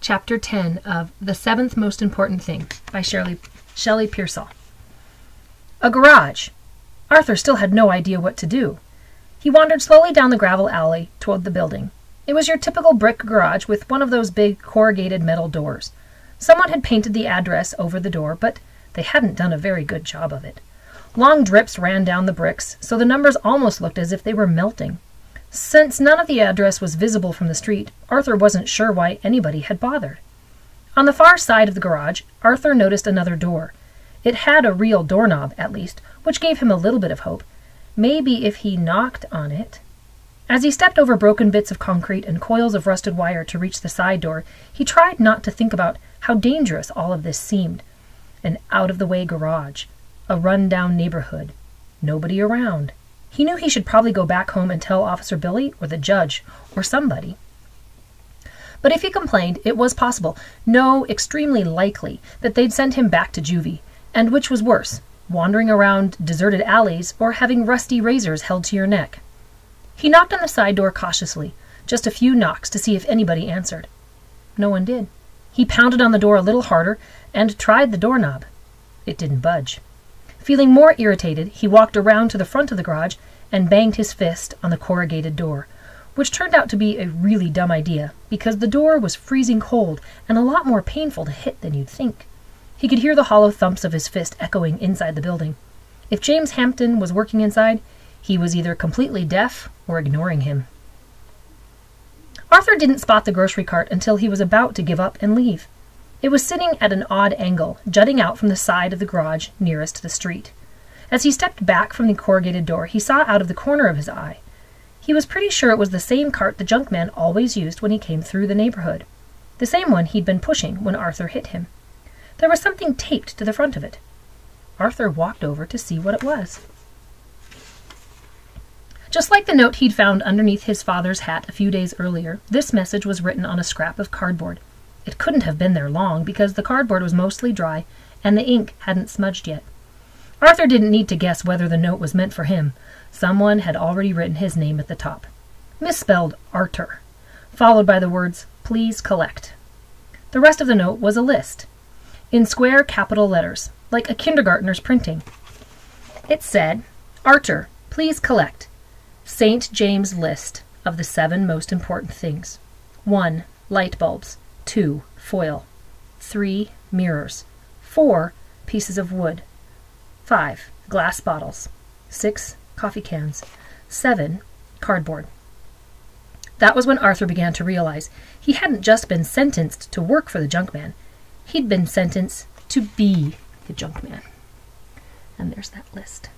Chapter 10 of The Seventh Most Important Thing by Shelley Pearsall. A garage! Arthur still had no idea what to do. He wandered slowly down the gravel alley toward the building. It was your typical brick garage with one of those big corrugated metal doors. Someone had painted the address over the door, but they hadn't done a very good job of it. Long drips ran down the bricks, so the numbers almost looked as if they were melting. Since none of the address was visible from the street, Arthur wasn't sure why anybody had bothered. On the far side of the garage, Arthur noticed another door. It had a real doorknob, at least, which gave him a little bit of hope. Maybe if he knocked on it. As he stepped over broken bits of concrete and coils of rusted wire to reach the side door, he tried not to think about how dangerous all of this seemed. An out-of-the-way garage. A run-down neighborhood. Nobody around. He knew he should probably go back home and tell Officer Billy or the judge or somebody. But if he complained, it was possible, no, extremely likely, that they'd send him back to juvie. And which was worse, wandering around deserted alleys or having rusty razors held to your neck? He knocked on the side door cautiously, just a few knocks to see if anybody answered. No one did. He pounded on the door a little harder and tried the doorknob. It didn't budge. Feeling more irritated, he walked around to the front of the garage and banged his fist on the corrugated door, which turned out to be a really dumb idea because the door was freezing cold and a lot more painful to hit than you'd think. He could hear the hollow thumps of his fist echoing inside the building. If James Hampton was working inside, he was either completely deaf or ignoring him. Arthur didn't spot the grocery cart until he was about to give up and leave. It was sitting at an odd angle, jutting out from the side of the garage nearest to the street. As he stepped back from the corrugated door, he saw out of the corner of his eye. He was pretty sure it was the same cart the junk man always used when he came through the neighborhood. The same one he'd been pushing when Arthur hit him. There was something taped to the front of it. Arthur walked over to see what it was. Just like the note he'd found underneath his father's hat a few days earlier, this message was written on a scrap of cardboard. It couldn't have been there long because the cardboard was mostly dry and the ink hadn't smudged yet. Arthur didn't need to guess whether the note was meant for him. Someone had already written his name at the top. Misspelled Arthur, followed by the words, "Please collect." The rest of the note was a list, in square capital letters, like a kindergartner's printing. It said, "Arthur, please collect. St. James list of the 7 most important things. 1. Light bulbs. 2. Foil. 3. Mirrors. 4. Pieces of wood. 5. Glass bottles. 6. Coffee cans. 7. Cardboard." That was when Arthur began to realize he hadn't just been sentenced to work for the junk man. He'd been sentenced to be the junk man. And there's that list.